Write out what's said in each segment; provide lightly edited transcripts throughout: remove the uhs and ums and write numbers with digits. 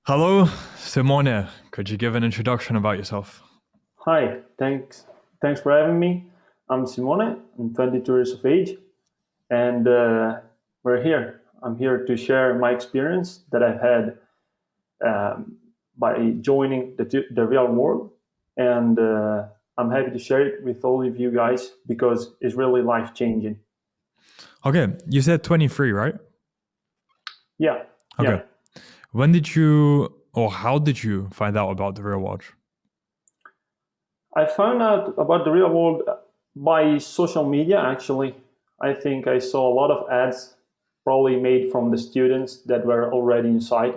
Hello, Simone. Could you give an introduction about yourself? Hi, thanks for having me. I'm Simone. I'm 22 years of age, and we're here. I'm here to share my experience that I've had by joining the real world, and I'm happy to share it with all of you guys because it's really life changing. Okay, you said 23, right? Yeah, Okay. yeah. When did you, or how did you find out about the real watch? I found out about the real world by social media. Actually, I think I saw a lot of ads, probably made from the students that were already inside.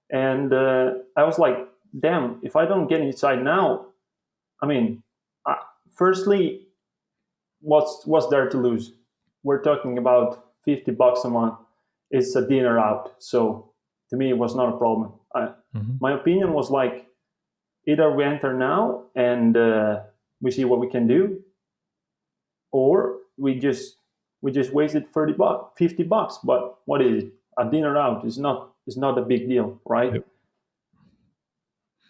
And I was like, damn, if I don't get inside now, I mean, uh, firstly, what's there to lose? We're talking about $50 a month. It's a dinner out. So to me, it was not a problem. Hmm. My opinion was like, either we enter now and we see what we can do, or we just wasted $30, $50. But what is it? A dinner out is not a big deal, right? Yep.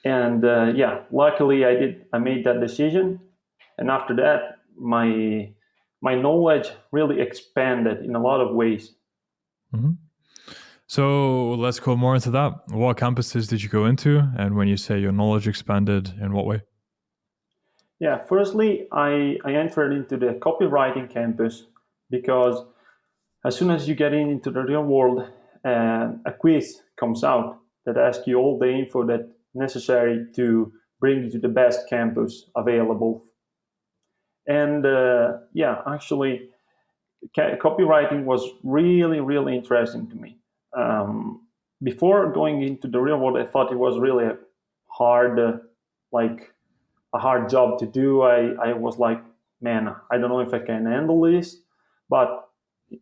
And yeah, luckily I made that decision, and after that my knowledge really expanded in a lot of ways. Hmm. So let's go more into that. What campuses did you go into? And when you say your knowledge expanded, in what way? Yeah, firstly, I entered into the copywriting campus because as soon as you get into the real world, a quiz comes out that asks you all the info that necessary to bring you to the best campus available. And yeah, actually, copywriting was really, really interesting to me. Before going into the real world, I thought it was really hard, like a hard job to do. I was like, man, I don't know if I can handle this. But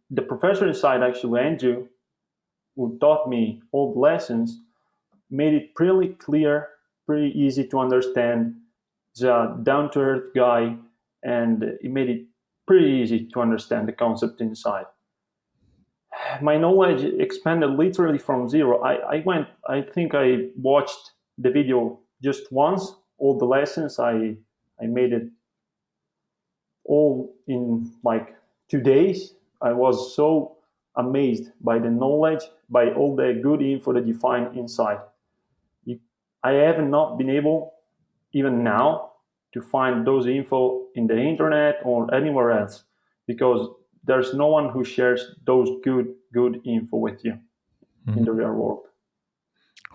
the professor inside, actually, Andrew, who taught me all the lessons, made it pretty clear, pretty easy to understand. He's a down to earth guy, and he made it pretty easy to understand the concept inside. My knowledge expanded literally from zero. I think I watched the video just once, all the lessons. I made it all in like 2 days. I was so amazed by the knowledge, by all the good info that you find inside. You, I have not been able, even now, to find those info in the internet or anywhere else because there's no one who shares those good info with you in the Hmm. real world.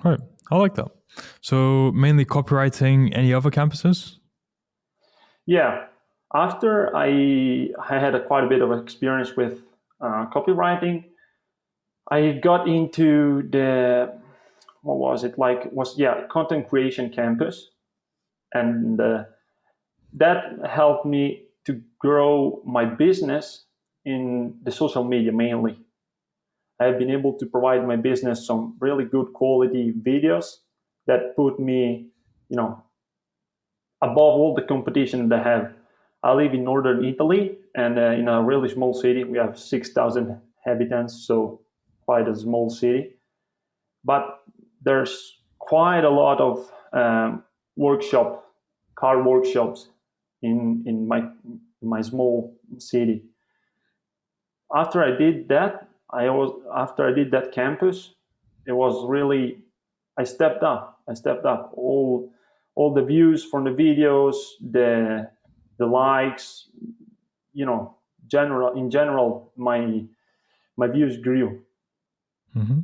All right, I like that. So mainly copywriting. Any other campuses? Yeah, after I had quite a bit of experience with copywriting, I got into the what was it like was yeah content creation campus, and that helped me to grow my business in the social media mainly. I've been able to provide my business some really good quality videos that put me, you know, above all the competition that I have. I live in northern Italy, and in a really small city. We have 6,000 inhabitants, so quite a small city. But there's quite a lot of workshop, car workshops in my small city. After I did that campus, it was really I stepped up. I stepped up all the views from the videos, the likes, general in general, my views grew. Hmm.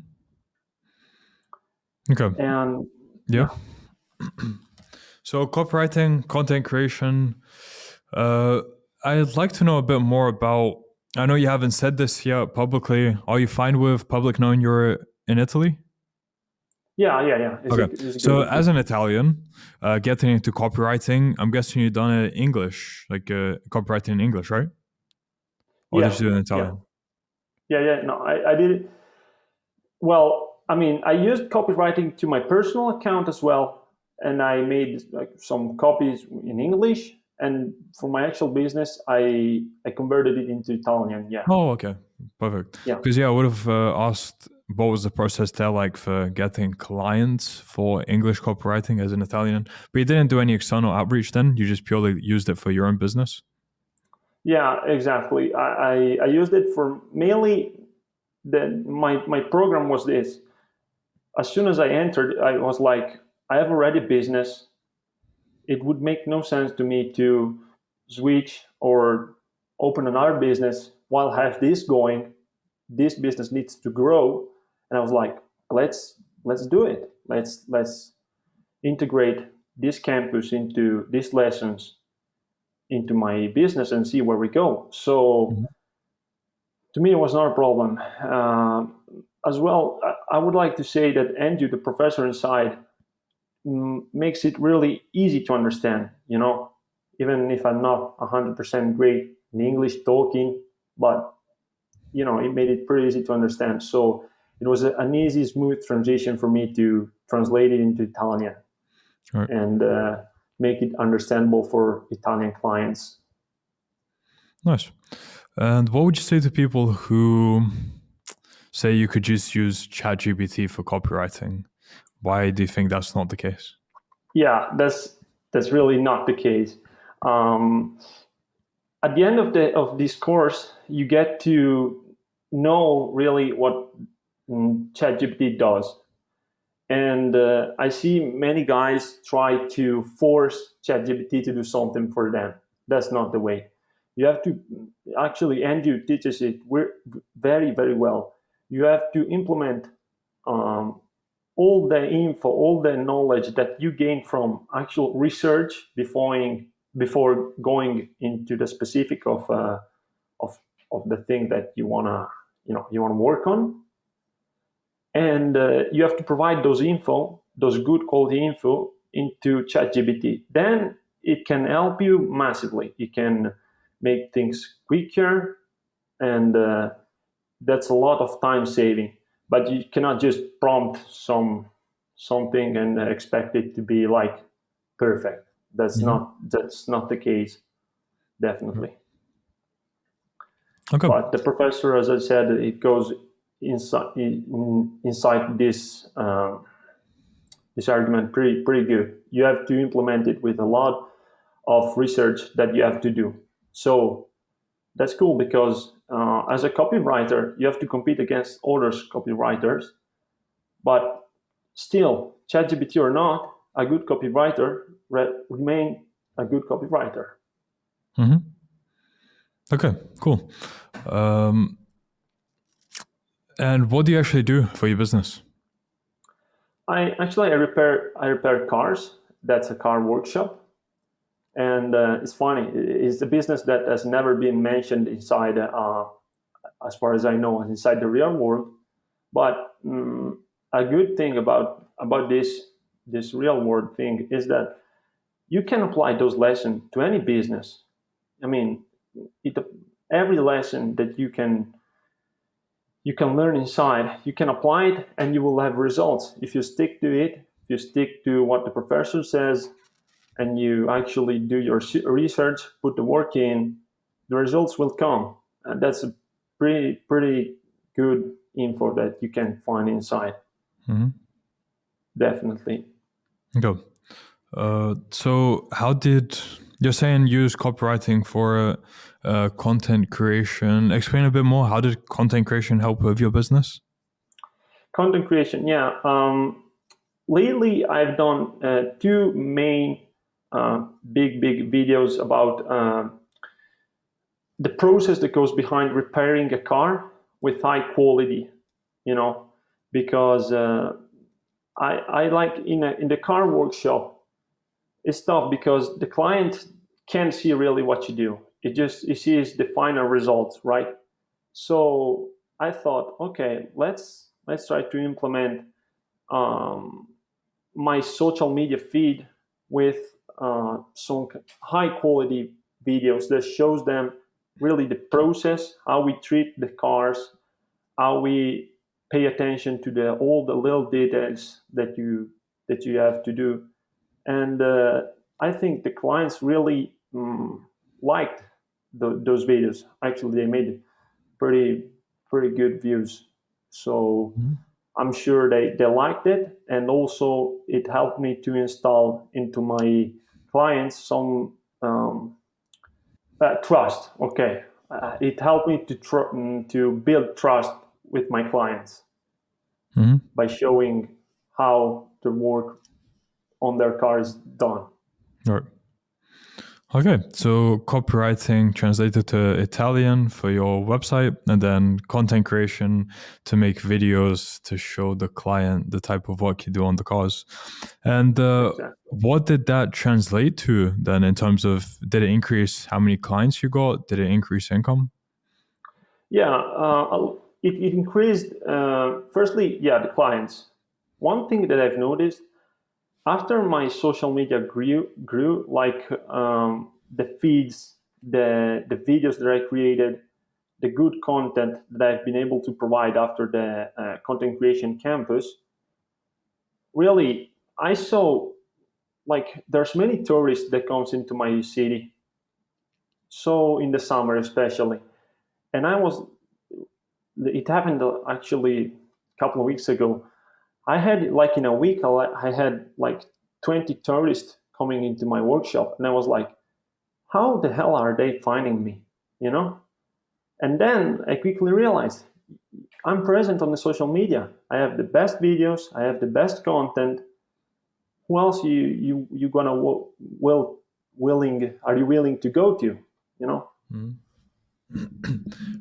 Okay. And Yeah. yeah, So copywriting, content creation. Uh, I'd like to know a bit more about. I know you haven't said this yet publicly. Are you fine with public knowing you're in Italy? yeah. Okay. It's good. So It's as good. an Italian, getting into copywriting, I'm guessing you've done it in English, like copywriting in English, right? Or did you Yeah, do it in yeah, Italian? yeah. No, I did it. Well, I mean, I used copywriting to my personal account as well, and I made like some copies in English. And for my actual business, I converted it into Italian. Yeah, Oh, okay. Perfect. Yeah. Because I would have asked what was the process there like for getting clients for English copywriting as an Italian, but you didn't do any external outreach then. You just purely used it for your own business. Yeah, exactly. I used it for mainly my program was this. As soon as I entered, I was like, I have already business. It would make no sense to me to switch or open another business while I have this going. This business needs to grow, and I was like, let's do it. Let's integrate this campus into these lessons into my business and see where we go. So Mhm. to me, it was not a problem. As well, I would like to say that Andrew, the professor inside, makes it really easy to understand. Even if I'm not 100% great in English talking, but it made it pretty easy to understand. So it was an easy, smooth transition for me to translate it into Italian All right. and make it understandable for Italian clients. Nice. And what would you say to people who say you could just use ChatGPT for copywriting? Why do you think that's not the case? Yeah, that's really not the case. Um, at the end of this course, you get to know really what ChatGPT does. And I see many guys try to force ChatGPT to do something for them. That's not the way. You have to actually, Andrew teaches it very, very well. You have to implement um, all the info, all the knowledge that you gain from actual research before going into the specific of of the thing that you wanna work on, and you have to provide those good quality info into ChatGPT. Then it can help you massively. It can make things quicker, and that's a lot of time saving. But you cannot just prompt something and expect it to be like perfect. Mhm. That's not the case, definitely. Okay. But the professor, as I said, it goes inside this argument pretty good. You have to implement it with a lot of research that you have to do. So that's cool because as a copywriter, you have to compete against other copywriters. But still, ChatGPT or not, a good copywriter remain a good copywriter. Hmm. Okay, cool. Um, and what do you actually do for your business? I repair cars. That's a car workshop. And it's funny. It's a business that has never been mentioned inside, as far as I know, inside the real world. But a good thing about this real world thing is that you can apply those lessons to any business. I mean, it, every lesson that you can learn inside, you can apply it, and you will have results if you stick to it. If you stick to what the professor says, and you actually do your research, put the work in, the results will come. And that's a pretty good info that you can find inside. Hmm. Definitely. Okay. So how did you're saying use copywriting for content creation? Explain a bit more. How did content creation help with your business? Content creation, yeah. Lately, I've done two main big videos about the process that goes behind repairing a car with high quality. You know, because I like in the car workshop, it's tough because the client can't see really what you do. He sees the final results, right? So I thought, okay, let's try to implement um, my social media feed with some high quality videos that shows them really the process, how we treat the cars, how we pay attention to all the little details that you have to do. And I think the clients really liked those videos. Actually, they made pretty. pretty good views. So Mhm. I'm sure they liked it, and also it helped me to install into my clients some trust. Okay, it helped me to build trust with my clients Mhm. by showing how the work on their car is done. Right. Okay, so copywriting translated to Italian for your website, and then content creation to make videos to show the client the type of work you do on the cars. And Exactly. what did that translate to then in terms of, did it increase how many clients you got? Did it increase income? Yeah, it increased. Firstly, yeah, the clients. One thing that I've noticed after my social media grew like the feeds, the videos that I created, the good content that I've been able to provide after the content creation campus. Really, I saw like there's many tourists that comes into my city, so in the summer especially, and I was it happened actually a couple of weeks ago. I had like in a week, I had like 20 tourists coming into my workshop, and I was like, how the hell are they finding me? You know? And then I quickly realized I'm present on the social media. I have the best videos, I have the best content. Who else you gonna will willing are you willing to go to? You know? Mhm.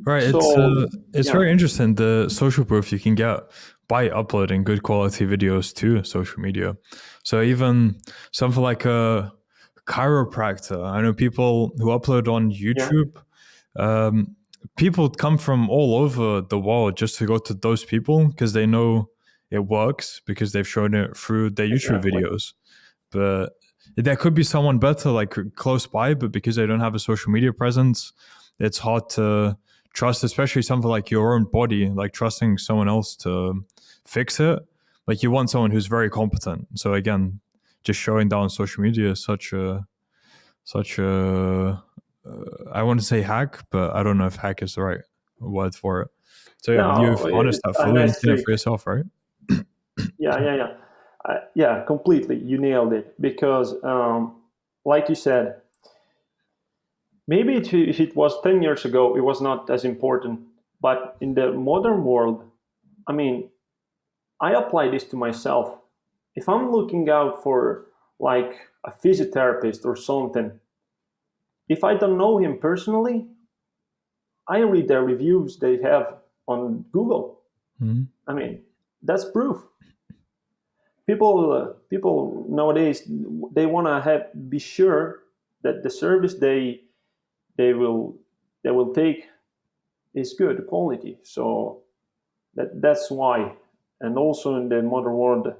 Right. So It's yeah, very interesting the social proof you can get by uploading good quality videos to social media. So even something like a chiropractor, I know people who upload on yeah, YouTube. Um, People come from all over the world just to go to those people because they know it works because they've shown it through their YouTube exactly. videos. But there could be someone better, like close by, but because they don't have a social media presence, it's hard to trust, especially something like your own body, like trusting someone else to fix it. Like you want someone who's very competent. So again, just showing down on social media is such a I want to say hack, but I don't know if hack is the right word for it. So yeah, you've No, harnessed that a fully and nice seen it trick. for yourself, right? Yeah, yeah, yeah. Yeah, completely. You nailed it. Because, like you said, maybe if it was 10 years ago, it was not as important. But in the modern world, I mean, I apply this to myself. If I'm looking out for like a physiotherapist or something, if I don't know him personally, I read their reviews they have on Google. Mm-hmm. I mean, that's proof. People nowadays they want to have be sure that the service they will they will take is good quality. So that's why. And also in the modern world,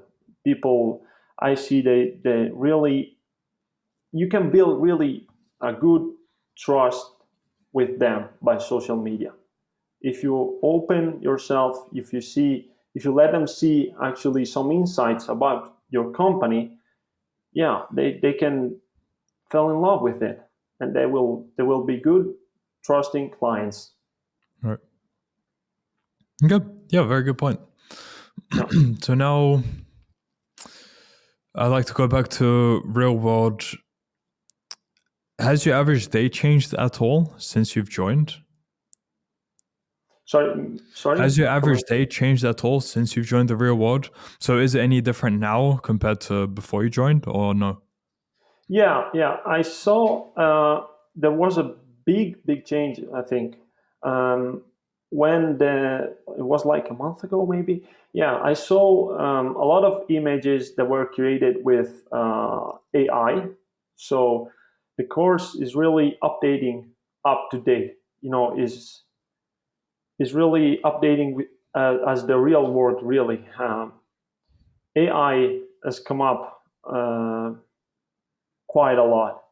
people I see they really you can build really a good trust with them by social media. If you open yourself, if you let them see actually some insights about your company, yeah, they can fall in love with it, and they will be good, trusting clients. Right. Good. Yeah, very good point. Yeah. So now I'd like to go back to real world. Has your average day changed at all since you've joined? Sorry. Has your Come average on. day changed at all since you've joined the real world? So is it any different now compared to before you joined or no? Yeah, yeah. I saw there was a big change. I think um, when it was like a month ago, maybe. Yeah, I saw a lot of images that were created with AI. So the course is really updating up to date. You know, is really updating with, as the real world really. AI has come up quite a lot.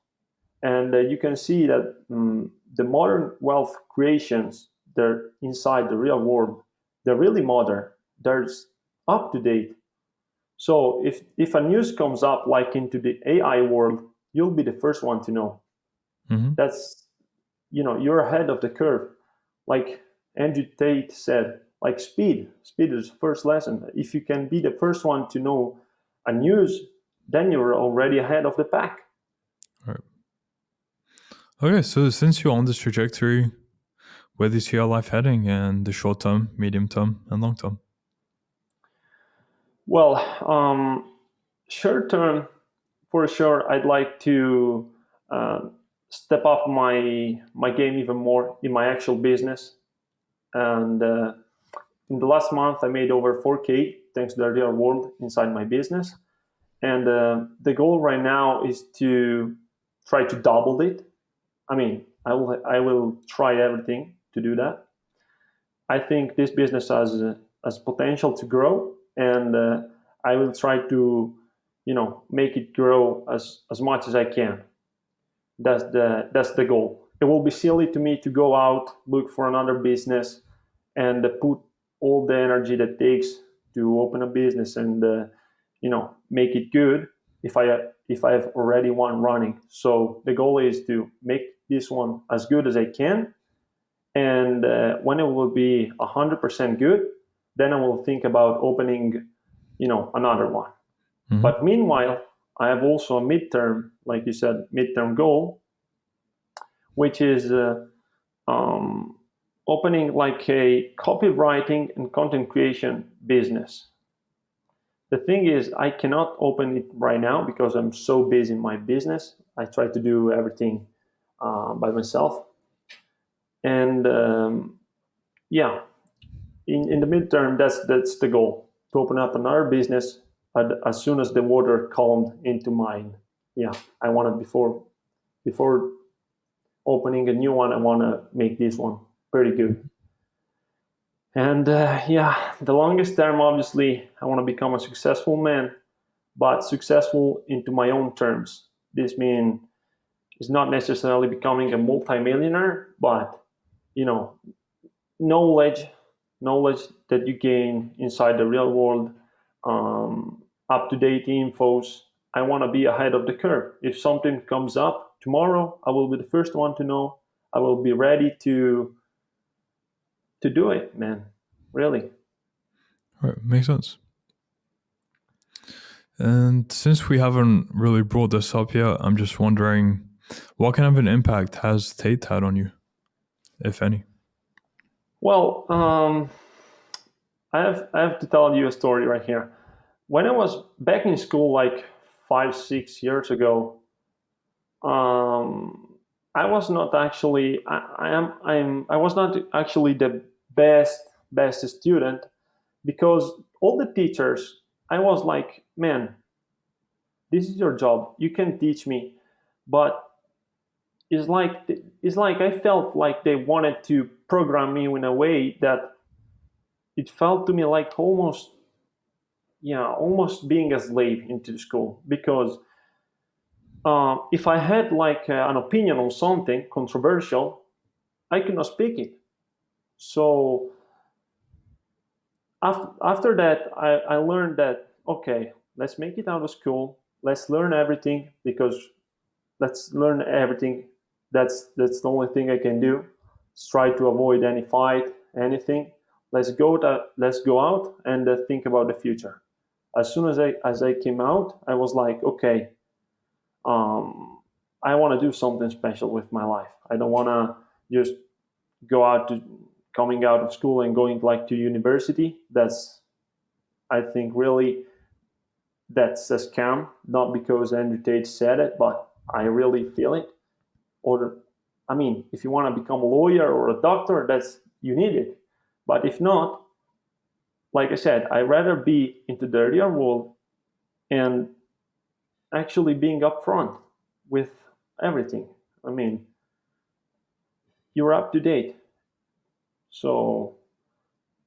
And you can see that the modern wealth creations, they're inside the real world. They're really modern. They're up to date. So if a news comes up like into the AI world, you'll be the first one to know. Mm-hmm. That's you're ahead of the curve. Like Andrew Tate said, like speed is the first lesson. If you can be the first one to know a news, then you're already ahead of the pack. All right. Okay, so since you're on this trajectory, where do you see your life heading in the short term, medium term, and long term? Well, short term, for sure, I'd like to uh, step up my game even more in my actual business. And in the last month, I made over 4K thanks to the real world inside my business. And the goal right now is to try to double it. I mean, I will try everything to do that. I think this business has potential to grow, and I will try to, make it grow as much as I can. That's the goal. It will be silly to me to go out, look for another business, and put all the energy that takes to open a business and make it good if I have already one running. So the goal is to make this one as good as I can, and when it will be 100% good, then I will think about opening another one. Mm-hmm. But meanwhile, I have also a midterm, like you said, midterm goal, which is um, opening like a copywriting and content creation business. The thing is, I cannot open it right now because I'm so busy in my business. I try to do everything by myself, and yeah, in the midterm, that's the goal, to open up another business as soon as the water calmed into mine. Yeah, I want to before opening a new one. I want to make this one pretty good. And yeah, the longest term, obviously, I want to become a successful man, but successful into my own terms. This means it's not necessarily becoming a multimillionaire, but you know, knowledge, knowledge that you gain inside the real world, up to date infos. I want to be ahead of the curve. If something comes up tomorrow, I will be the first one to know. I will be ready to do it, man. Really. All right, makes sense. And since we haven't really brought this up yet, I'm just wondering, what kind of an impact has Tate had on you, if any? Well, I have to tell you a story right here. When I was back in school, like 5 6 years ago, I was not actually I was not actually the best student, because all the teachers, I was like, man, this is your job, you can teach me, but it's like I felt like they wanted to program me in a way that it felt to me like almost being a slave into the school, because if I had like an opinion on something controversial, I could not speak it. So after that, I learned that, okay, let's make it out of school. Let's learn everything, because let's learn everything. That's the only thing I can do. Let's try to avoid any fight, anything. Let's go out and think about the future. As soon as I came out, I was like, okay, I want to do something special with my life. I don't want to just go out to coming out of school and going like to university. That's, I think, really, that's a scam. Not because Andrew Tate said it, but I really feel it. Or, I mean, if you want to become a lawyer or a doctor, that's, you need it. But if not, like I said, I'd rather be into the real world and actually being upfront with everything. I mean, you're up to date. So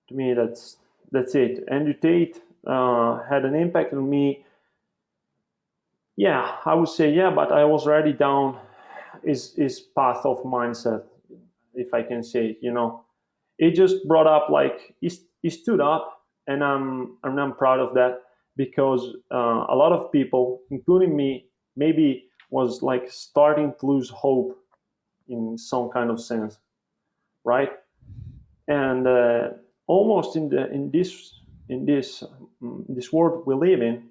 to me, that's it. Andrew Tate had an impact on me. Yeah, I would say yeah, but I was already down his path of mindset, if I can say it. It just brought up, like, he stood up, and I'm proud of that, because a lot of people, including me, maybe was like starting to lose hope in some kind of sense, right? And almost in this world we live in,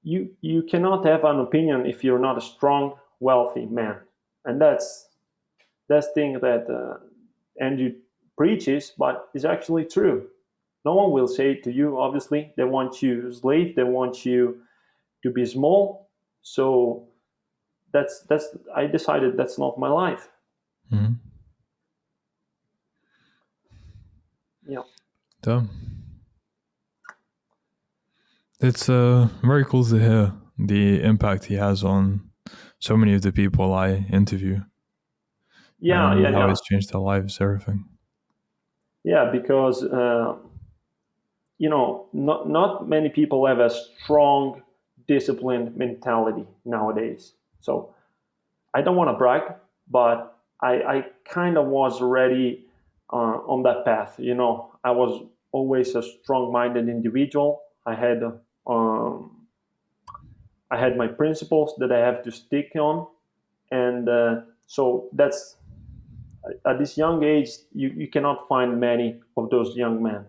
you cannot have an opinion if you're not a strong, wealthy man. And that's thing that Andrew preaches, but is actually true. No one will say it to you. Obviously, they want you slave. They want you to be small. So that's. I decided that's not my life. Mm-hmm. Yeah. Damn. It's very cool to hear the impact he has on so many of the people I interview Yeah. and Yeah. how Yeah. he's changed their lives, everything. Yeah. Because not many people have a strong, disciplined mentality nowadays. So I don't want to brag, but I kind of was already on that path. I was always a strong-minded individual. Um, I had my principles that I have to stick on, and so that's at this young age you cannot find many of those young men.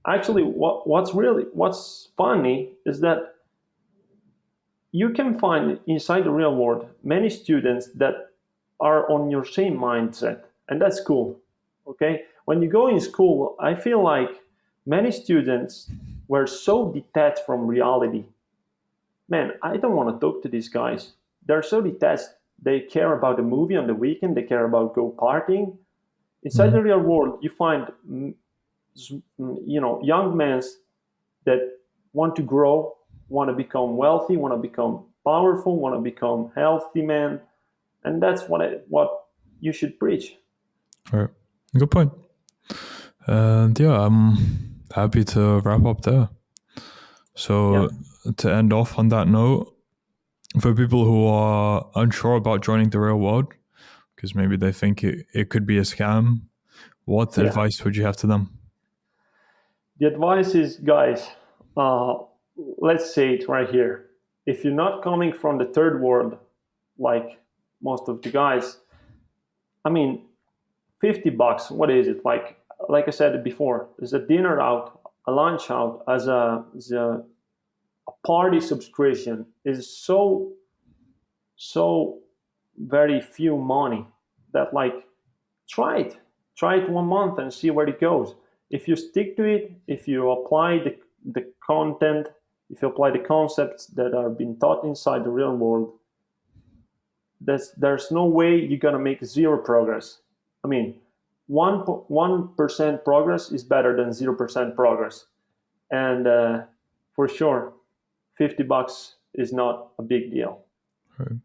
Actually, what's funny is that you can find inside the real world many students that are on your same mindset, and that's cool. Okay, when you go in school, I feel like many students were so detached from reality. Man, I don't want to talk to these guys. They're so detached. They care about the movie on the weekend. They care about go partying. Inside Mm-hmm. the real world, you find young men that want to grow, want to become wealthy, want to become powerful, want to become healthy men, and that's what you should preach. All right. Good point. And yeah, I'm happy to wrap up there. Yeah, So to end off on that note, for people who are unsure about joining the real world, because maybe they think it could be a scam, what yeah. advice would you have to them? The advice is, guys, uh, let's say it right here. If you're not coming from the third world, like most of the guys, I mean, $50. What is it like I said before? There's a dinner out, a lunch out, as a party subscription is so very few money that try it try it 1 month and see where it goes. If you stick to it, if you apply the content, if you apply the concepts that are being taught inside the real world, there's no way you're gonna make zero progress. I mean, 1% progress is better than 0% progress. And for sure, $50 is not a big deal. Right.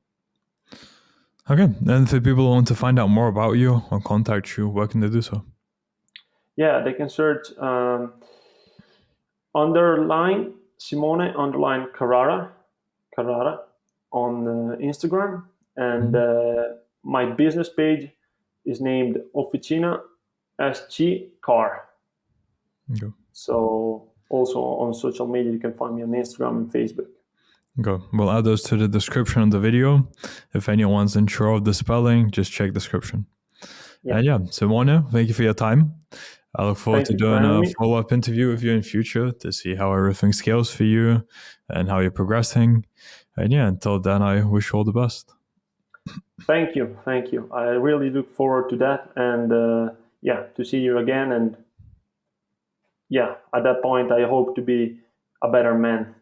Okay. And for people who want to find out more about you or contact you, where can they do so? Yeah, they can search underline Simone underline Carrara on Instagram, and Mm-hmm. my business page is named Officina SG Car. Okay. So also on social media, you can find me on Instagram and Facebook. Okay. We'll add those to the description of the video. If anyone's unsure of the spelling, just check description. Yeah, And yeah, Simone, thank you for your time. I look forward thank to you for doing having a me. follow-up interview with you in future to see how everything scales for you and how you're progressing. And yeah, until then, I wish you all the best. Thank you. I really look forward to that, and yeah, to see you again. And yeah, at that point, I hope to be a better man.